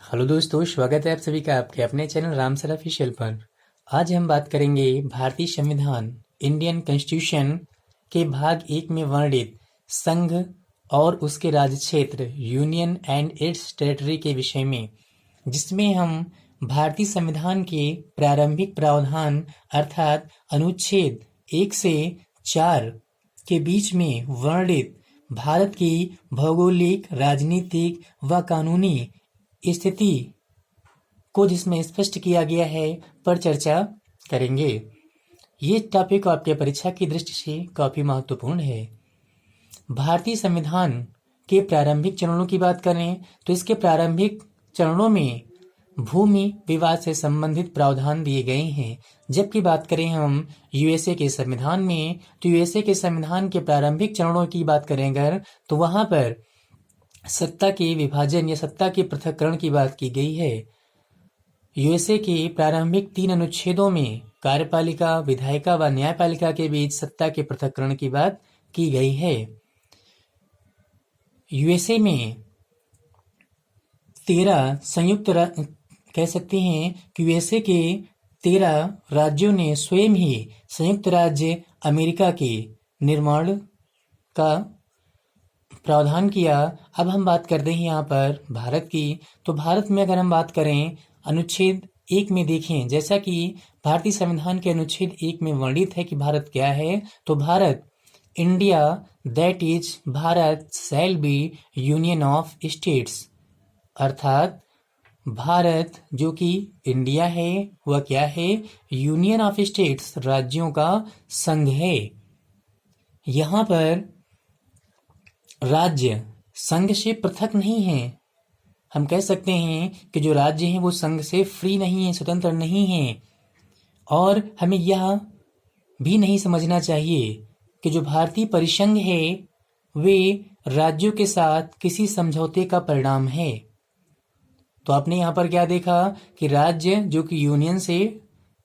Hello दोस्तों, स्वागत है आप सभी का आपके अपने चैनल रामसर ऑफिशियल पर। आज हम बात करेंगे भारतीय संविधान इंडियन कॉन्स्टिट्यूशन के भाग 1 में वर्णित संघ और उसके राज्य क्षेत्र यूनियन एंड इट्स टेरिटरी के विषय में, जिसमें हम भारतीय संविधान के प्रारंभिक प्रावधान अर्थात अनुच्छेद 1 से 4 के बीच में वर्णित भारत की भौगोलिक, राजनीतिक व कानूनी स्थिति को जिसमें स्पष्ट किया गया है पर चर्चा करेंगे। ये टॉपिक आपके परीक्षा की दृष्टि से काफी महत्वपूर्ण है। भारतीय संविधान के प्रारंभिक चरणों की बात करें तो इसके प्रारंभिक चरणों में भूमि विवाद से संबंधित प्रावधान दिए गए हैं। जबकि बात करें हम यूएसए के संविधान में, तो यूएसए के संविधान के प्रारंभिक चरणों की बात करें अगर, तो वहां पर सत्ता के विभाजन या सत्ता के पृथक्करण की बात की गई है। यूएसए के प्रारंभिक 3 अनुच्छेदों में कार्यपालिका, विधायिका व न्यायपालिका के बीच सत्ता के पृथक्करण की बात की गई है। यूएसए में 13 कह सकते हैं कि यूएसए के 13 राज्यों ने स्वयं ही संयुक्त राज्य अमेरिका के निर्माण का प्रावधान किया। अब हम बात करते हैं यहाँ पर भारत की। तो भारत में अगर हम बात करें अनुच्छेद 1 में देखें, जैसा कि भारतीय संविधान के अनुच्छेद 1 में वर्णित है कि भारत क्या है, तो Bharat India that is Bharat shall be union of states, अर्थात भारत जो कि इंडिया है वह क्या है, यूनियन ऑफ स्टेट्स, राज्यों का संघ है। यहाँ पर राज्य संघ से पृथक नहीं है। हम कह सकते हैं कि जो राज्य हैं वो संघ से फ्री नहीं है, स्वतंत्र नहीं है। और हमें यह भी नहीं समझना चाहिए कि जो भारतीय परिसंघ है वे राज्यों के साथ किसी समझौते का परिणाम है। तो आपने यहाँ पर क्या देखा कि राज्य जो कि यूनियन से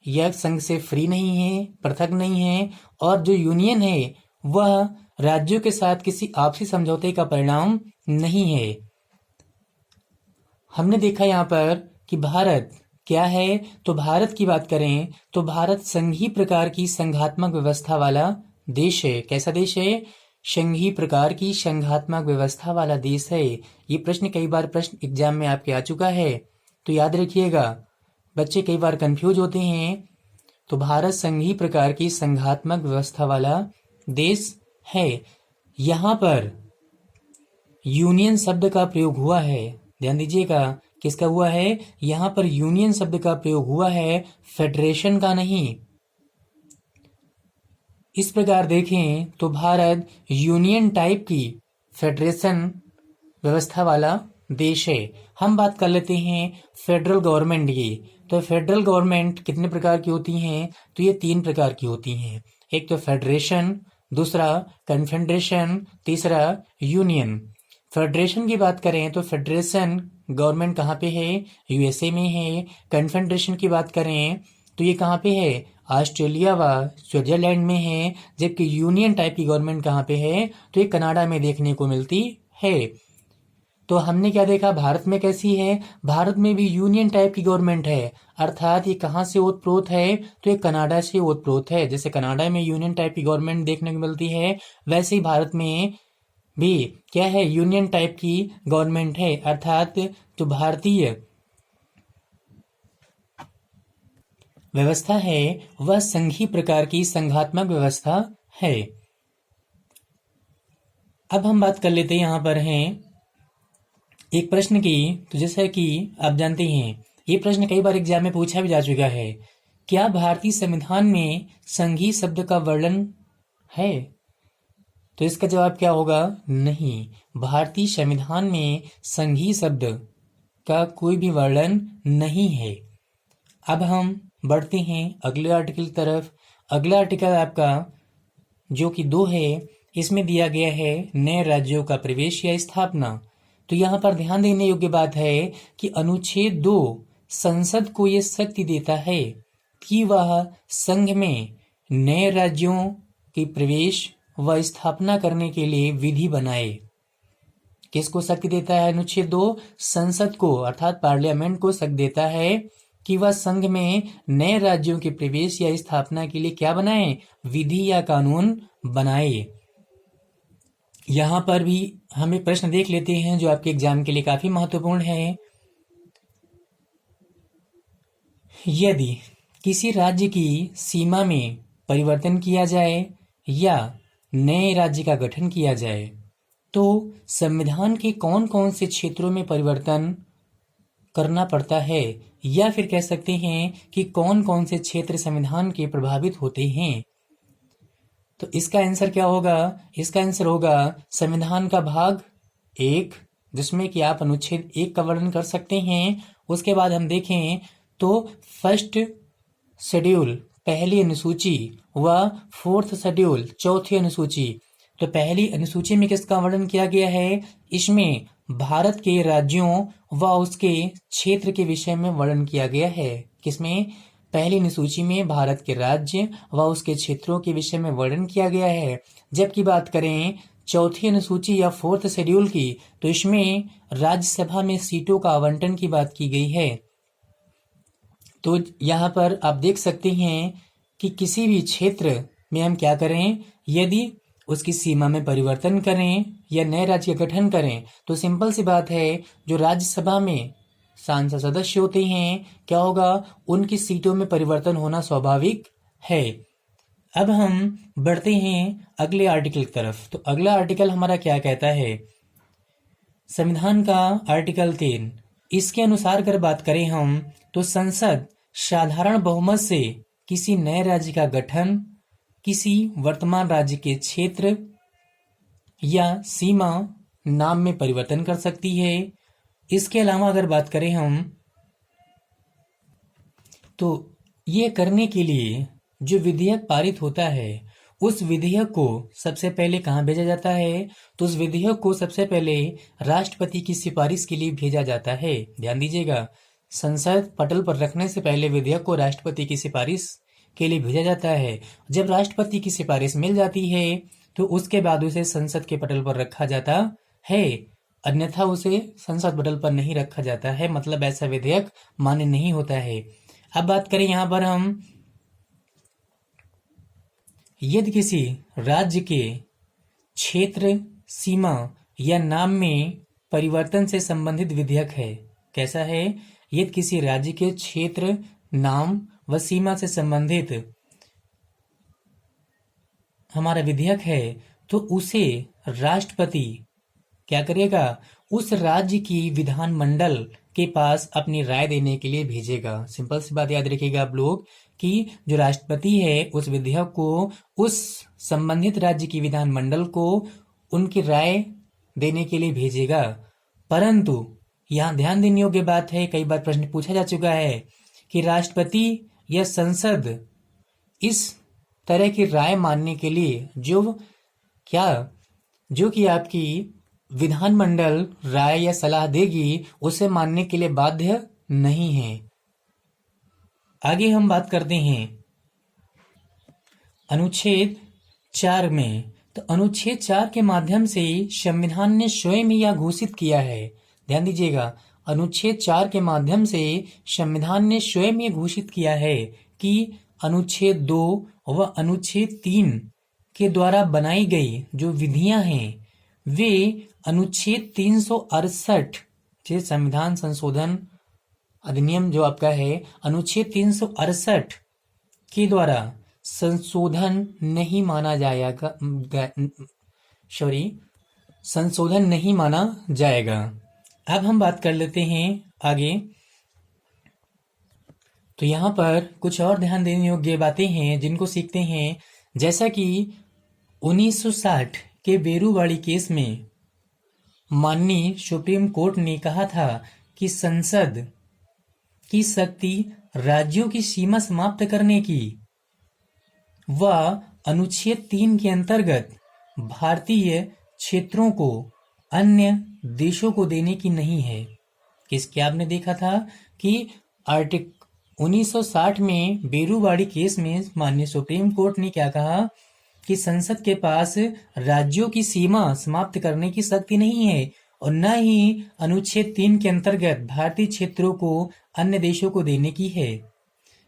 या संघ से फ्री नहीं है, पृथक नहीं है, और जो यूनियन है वह राज्यों के साथ किसी आपसी समझौते का परिणाम नहीं है। हमने देखा यहाँ पर कि भारत क्या है, तो भारत की बात करें तो भारत संघीय प्रकार की संघात्मक व्यवस्था वाला देश है। कैसा देश है? संघीय प्रकार की संघात्मक व्यवस्था वाला देश है। ये प्रश्न कई बार एग्जाम में आपके आ चुका है, तो याद रखिएगा। बच्चे कई बार कंफ्यूज होते हैं। तो भारत संघीय प्रकार की संघात्मक व्यवस्था वाला देश है। यहाँ पर यूनियन शब्द का प्रयोग हुआ है, ध्यान दीजिएगा। किसका हुआ है? यहाँ पर यूनियन शब्द का प्रयोग हुआ है, फेडरेशन का नहीं। इस प्रकार देखें तो भारत यूनियन टाइप की फेडरेशन व्यवस्था वाला देश है। हम बात कर लेते हैं फेडरल गवर्नमेंट की। तो फेडरल गवर्नमेंट कितने प्रकार की होती हैं? तो ये 3 प्रकार की होती हैं। एक तो फेडरेशन, दूसरा कन्फेडरेशन, तीसरा यूनियन। फेडरेशन की बात करें तो फेडरेशन गवर्नमेंट कहाँ पे है? यूएसए में है। कन्फेडरेशन की बात करें तो ये कहाँ पे है? ऑस्ट्रेलिया व स्विट्जरलैंड में है। जबकि यूनियन टाइप की गवर्नमेंट कहाँ पे है? तो ये कनाडा में देखने को मिलती है। तो हमने क्या देखा भारत में कैसी है? भारत में भी यूनियन टाइप की गवर्नमेंट है, अर्थात ये कहाँ से ओतप्रोत है? तो ये कनाडा से ओतप्रोत है। जैसे कनाडा में यूनियन टाइप की गवर्नमेंट देखने को मिलती है, वैसे ही भारत में भी क्या है? यूनियन टाइप की गवर्नमेंट है, अर्थात जो भारतीय व्यवस्था है वह संघीय प्रकार की संघात्मक व्यवस्था है। अब हम बात कर लेते हैं यहाँ पर हैं एक प्रश्न की। तो जैसा कि आप जानते हैं ये प्रश्न कई बार एग्जाम में पूछा भी जा चुका है। क्या भारतीय संविधान में संघीय शब्द का वर्णन है? तो इसका जवाब क्या होगा? नहीं, भारतीय संविधान में संघीय शब्द का कोई भी वर्णन नहीं है। अब हम बढ़ते हैं अगले आर्टिकल की तरफ। अगला आर्टिकल आपका जो कि 2 है, इसमें दिया गया है नए राज्यों का प्रवेश या स्थापना। तो यहाँ पर ध्यान देने योग्य बात है कि अनुच्छेद 2 संसद को यह शक्ति देता है कि वह संघ में नए राज्यों के प्रवेश व स्थापना करने के लिए विधि बनाए। किसको शक्ति देता है अनुच्छेद 2? संसद को अर्थात पार्लियामेंट को शक्ति देता है कि वह संघ में नए राज्यों के प्रवेश या स्थापना के लिए क्या बनाए? विधि या कानून बनाए। यहां पर भी हम एक प्रश्न देख लेते हैं जो आपके एग्जाम के लिए काफी महत्वपूर्ण है। यदि किसी राज्य की सीमा में परिवर्तन किया जाए या नए राज्य का गठन किया जाए तो संविधान के कौन कौन से क्षेत्रों में परिवर्तन करना पड़ता है, या फिर कह सकते हैं कि कौन कौन से क्षेत्र संविधान के प्रभावित होते हैं। तो इसका आंसर क्या होगा? इसका आंसर होगा संविधान का भाग 1, जिसमें कि आप अनुच्छेद 1 का वर्णन कर सकते हैं। उसके बाद हम देखें तो फर्स्ट शेड्यूल पहली अनुसूची व फोर्थ शेड्यूल चौथी अनुसूची। तो पहली अनुसूची में किसका वर्णन किया गया है? इसमें भारत के राज्यों व उसके क्षेत्र के विषय में वर्णन किया गया है। किसमें? पहली अनुसूची में भारत के राज्य व उसके क्षेत्रों के विषय में वर्णन किया गया है। जबकि बात करें चौथी अनुसूची या फोर्थ शेड्यूल की, तो इसमें राज्यसभा में सीटों का आवंटन की बात की गई है। तो यहाँ पर आप देख सकते हैं कि किसी भी क्षेत्र में हम क्या करें, यदि उसकी सीमा में परिवर्तन करें या नए राज्य का गठन करें तो सिंपल सी बात है, जो राज्यसभा में सांसद सदस्य होते हैं क्या होगा? उनकी सीटों में परिवर्तन होना स्वाभाविक है। अब हम बढ़ते हैं अगले आर्टिकल की तरफ। तो अगला आर्टिकल हमारा क्या कहता है? संविधान का आर्टिकल 3, इसके अनुसार अगर बात करें हम तो संसद साधारण बहुमत से किसी नए राज्य का गठन, किसी वर्तमान राज्य के क्षेत्र या सीमा नाम में परिवर्तन कर सकती है। इसके अलावा अगर बात करें हम तो ये करने के लिए जो विधेयक पारित होता है उस विधेयक को सबसे पहले कहाँ भेजा जाता है? तो उस विधेयक को सबसे पहले राष्ट्रपति की सिफारिश के लिए भेजा जाता है। ध्यान दीजिएगा, संसद पटल पर रखने से पहले विधेयक को राष्ट्रपति की सिफारिश के लिए भेजा जाता है। जब राष्ट्रपति की सिफारिश मिल जाती है तो उसके बाद उसे संसद के पटल पर रखा जाता है, अन्यथा उसे संसद पटल पर नहीं रखा जाता है, मतलब ऐसा विधेयक मान्य नहीं होता है। अब बात करें यहाँ पर हम, यदि किसी राज्य के क्षेत्र, सीमा या नाम में परिवर्तन से संबंधित विधेयक है, कैसा है? यदि किसी राज्य के क्षेत्र, नाम व सीमा से संबंधित हमारा विधेयक है तो उसे राष्ट्रपति क्या करेगा? उस राज्य की विधानमंडल के पास अपनी राय देने के लिए भेजेगा। सिंपल सी बात याद रखिएगा आप लोग कि जो राष्ट्रपति है उस विधेयक को उस संबंधित राज्य की विधानमंडल को उनकी राय देने के लिए भेजेगा। परंतु यहाँ ध्यान देने योग्य बात है, कई बार प्रश्न पूछा जा चुका है कि राष्ट्रपति या संसद इस तरह की राय मानने के लिए जो कि आपकी विधानमंडल राय या सलाह देगी उसे मानने के लिए बाध्य नहीं है। आगे हम बात करते हैं अनुच्छेद 4 में। तो अनुच्छेद 4 के माध्यम से संविधान ने स्वयं ही यह घोषित किया है, ध्यान दीजिएगा, अनुच्छेद 4 के माध्यम से संविधान ने स्वयं ये घोषित किया है कि अनुच्छेद 2 व अनुच्छेद 3 के द्वारा बनाई गई जो विधियां हैं वे अनुच्छेद 368 जो संविधान संशोधन अधिनियम जो आपका है, अनुच्छेद 368 के द्वारा संशोधन नहीं माना जाएगा, संशोधन नहीं माना जाएगा। अब हम बात कर लेते हैं आगे। तो यहाँ पर कुछ और ध्यान देने योग्य बातें हैं जिनको सीखते हैं, जैसा कि 1960 के बेरूवाड़ी केस में माननीय सुप्रीम कोर्ट ने कहा था कि संसद की शक्ति राज्यों की सीमा समाप्त करने की व अनुच्छेद 3 के अंतर्गत भारतीय क्षेत्रों को अन्य देशों को देने की नहीं है। किसके आपने देखा था कि आर्टिकल 1960 में बेरूवाड़ी केस में माननीय सुप्रीम कोर्ट ने क्या कहा कि संसद के पास राज्यों की सीमा समाप्त करने की शक्ति नहीं है, और न ही अनुच्छेद 3 के अंतर्गत भारतीय क्षेत्रों को अन्य देशों को देने की है।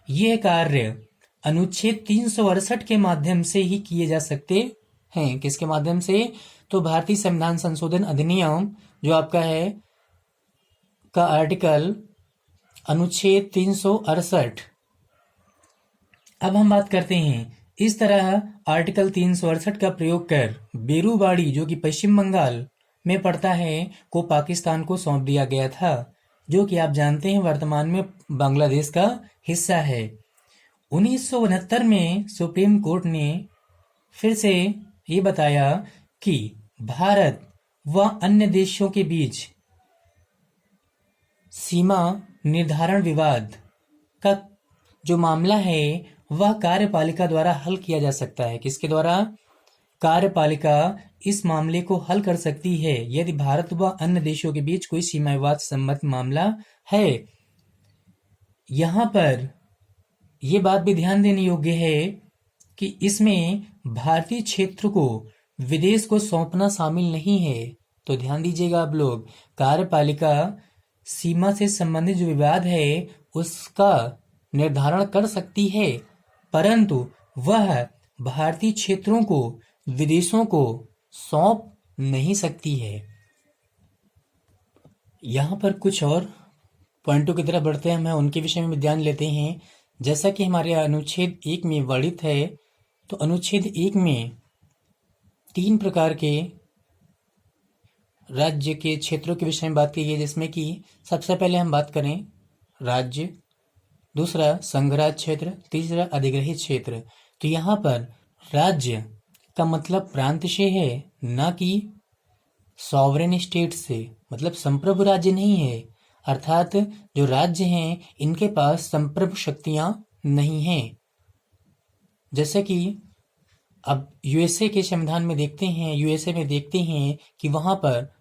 यह कार्य अनुच्छेद 368 के माध्यम से ही किए जा सकते हैं। किसके माध्यम से? तो भारतीय संविधान संशोधन अधिनियम जो आपका है का आर्टिकल अनुच्छेद 368। अब हम बात करते हैं, इस तरह आर्टिकल 368 का प्रयोग कर बेरूबाड़ी जो कि पश्चिम बंगाल में पड़ता है को पाकिस्तान को सौंप दिया गया था, जो कि आप जानते हैं वर्तमान में बांग्लादेश का हिस्सा है। 1969 में सुप्रीम कोर्ट ने फिर से ये बताया कि भारत व अन्य देशों के बीच सीमा निर्धारण विवाद का जो मामला है वह कार्यपालिका द्वारा हल किया जा सकता है। किसके द्वारा? कार्यपालिका इस मामले को हल कर सकती है यदि भारत व अन्य देशों के बीच कोई सीमा विवाद संबंधित मामला है। यहाँ पर यह बात भी ध्यान देने योग्य है कि इसमें भारतीय क्षेत्र को विदेश को सौंपना शामिल नहीं है। तो ध्यान दीजिएगा आप लोग, कार्यपालिका सीमा से संबंधित जो विवाद है उसका निर्धारण कर सकती है, परंतु वह भारतीय क्षेत्रों को विदेशों को सौंप नहीं सकती है। यहाँ पर कुछ और पॉइंटों की तरफ बढ़ते हैं, हम उनके विषय में ध्यान लेते हैं। जैसा कि हमारे अनुच्छेद 1 में वर्णित है, तो अनुच्छेद 1 में 3 प्रकार के राज्य के क्षेत्रों के विषय में बात की गई है, जिसमें कि सबसे पहले हम बात करें राज्य, दूसरा संघराज्य क्षेत्र, तीसरा अधिग्रहित क्षेत्र। तो यहाँ पर राज्य का मतलब प्रांत से है, ना कि सॉवरेन स्टेट से, मतलब संप्रभु राज्य नहीं है। अर्थात जो राज्य हैं इनके पास संप्रभु शक्तियां नहीं हैं। जैसे कि अब यूएसए के संविधान में देखते हैं, यूएसए में देखते हैं कि वहां पर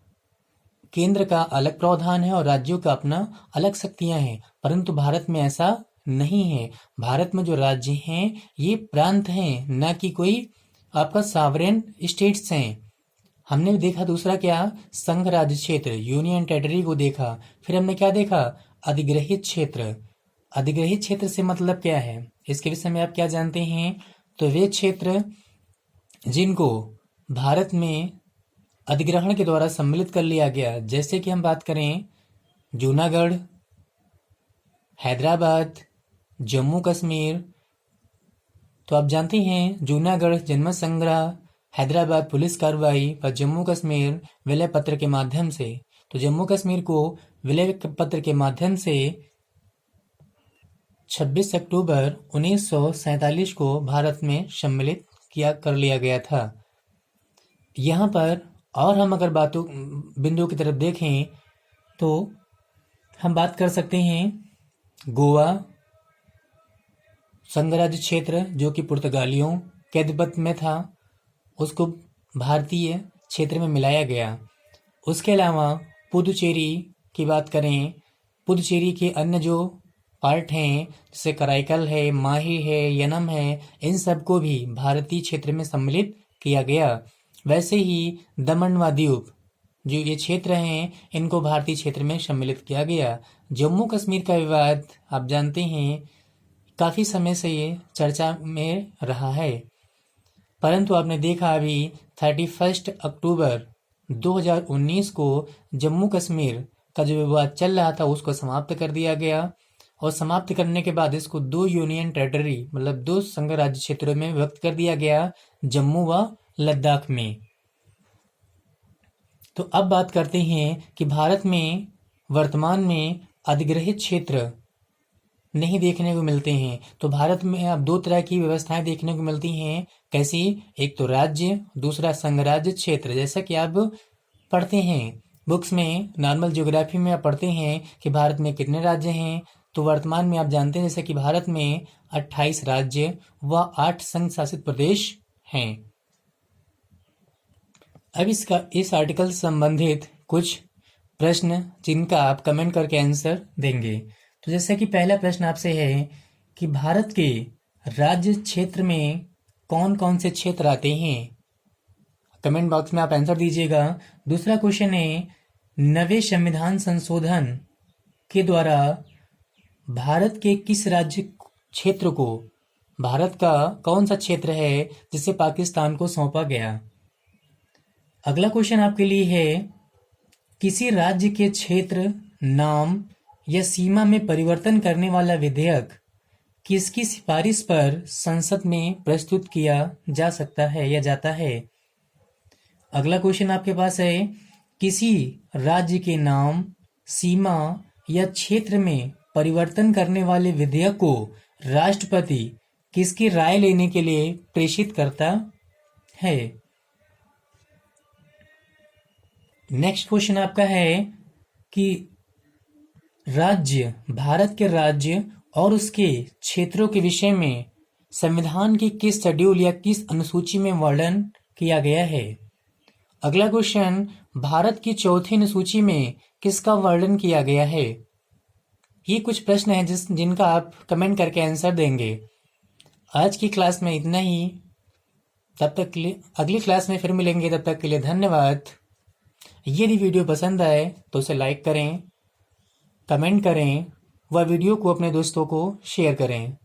केंद्र का अलग प्रावधान है और राज्यों का अपना अलग शक्तियां हैं, परंतु भारत में ऐसा नहीं है। भारत में जो राज्य हैं ये प्रांत हैं, ना कि कोई आपका सॉवरेन स्टेट्स हैं। हमने देखा दूसरा क्या, संघ राज्य क्षेत्र, यूनियन टेरिटरी को देखा। फिर हमने क्या देखा, अधिग्रहित क्षेत्र। अधिग्रहित क्षेत्र से मतलब क्या है, इसके विषय में आप क्या जानते हैं? तो वे क्षेत्र जिनको भारत में अधिग्रहण के द्वारा सम्मिलित कर लिया गया, जैसे कि हम बात करें जूनागढ़, हैदराबाद, जम्मू कश्मीर। तो आप जानते हैं जूनागढ़ जनमत संग्रह, हैदराबाद पुलिस कार्रवाई व जम्मू कश्मीर विलय पत्र के माध्यम से। तो जम्मू कश्मीर को विलय पत्र के माध्यम से 26 अक्टूबर 1947 को भारत में सम्मिलित कर लिया गया था। यहाँ पर और हम अगर बिंदु की तरफ देखें तो हम बात कर सकते हैं गोवा संघराज्य क्षेत्र, जो कि पुर्तगालियों के आधिपत्य में था, उसको भारतीय क्षेत्र में मिलाया गया। उसके अलावा पुदुचेरी की बात करें, पुदुचेरी के अन्य जो पार्ट हैं जैसे कराईकल है, माही है, यनम है, इन सबको भी भारतीय क्षेत्र में सम्मिलित किया गया। वैसे ही दमन व दीव जो ये क्षेत्र हैं इनको भारतीय क्षेत्र में सम्मिलित किया गया। जम्मू कश्मीर का विवाद आप जानते हैं काफ़ी समय से ये चर्चा में रहा है, परंतु आपने देखा अभी 31 अक्टूबर 2019 को जम्मू कश्मीर का जो विवाद चल रहा था उसको समाप्त कर दिया गया, और समाप्त करने के बाद इसको 2 यूनियन टेरिटरी मतलब 2 संघ राज्य क्षेत्रों में विभक्त कर दिया गया, जम्मू व लद्दाख में। तो अब बात करते हैं कि भारत में वर्तमान में अधिग्रहित क्षेत्र नहीं देखने को मिलते हैं। तो भारत में अब 2 तरह की व्यवस्थाएं देखने को मिलती हैं। कैसी? एक तो राज्य, दूसरा संघराज्य क्षेत्र। जैसा कि आप पढ़ते हैं बुक्स में, नॉर्मल ज्योग्राफी में आप पढ़ते हैं कि भारत में कितने राज्य हैं। तो वर्तमान में आप जानते हैं जैसे कि भारत में 28 राज्य व 8 संघ शासित प्रदेश हैं। अब इस आर्टिकल से संबंधित कुछ प्रश्न जिनका आप कमेंट करके आंसर देंगे। तो जैसे कि पहला प्रश्न आपसे है कि भारत के राज्य क्षेत्र में कौन कौन से क्षेत्र आते हैं, कमेंट बॉक्स में आप आंसर दीजिएगा। दूसरा क्वेश्चन है नवे संविधान संशोधन के द्वारा भारत के किस राज्य क्षेत्र को, भारत का कौन सा क्षेत्र है जिसे पाकिस्तान को सौंपा गया। अगला क्वेश्चन आपके लिए है, किसी राज्य के क्षेत्र, नाम या सीमा में परिवर्तन करने वाला विधेयक किसकी सिफारिश पर संसद में प्रस्तुत किया जा सकता है या जाता है। अगला क्वेश्चन आपके पास है, किसी राज्य के नाम, सीमा या क्षेत्र में परिवर्तन करने वाले विधेयक को राष्ट्रपति किसकी राय लेने के लिए प्रेषित करता है। नेक्स्ट क्वेश्चन आपका है कि राज्य, भारत के राज्य और उसके क्षेत्रों के विषय में संविधान के किस शेड्यूल या किस अनुसूची में वर्णन किया गया है। अगला क्वेश्चन, भारत की चौथी अनुसूची में किसका वर्णन किया गया है। ये कुछ प्रश्न हैं जिनका आप कमेंट करके आंसर देंगे। आज की क्लास में इतना ही, तब तक के लिए अगली क्लास में फिर मिलेंगे। तब तक के लिए धन्यवाद। यदि वीडियो पसंद आए तो उसे लाइक करें, कमेंट करें व वीडियो को अपने दोस्तों को शेयर करें।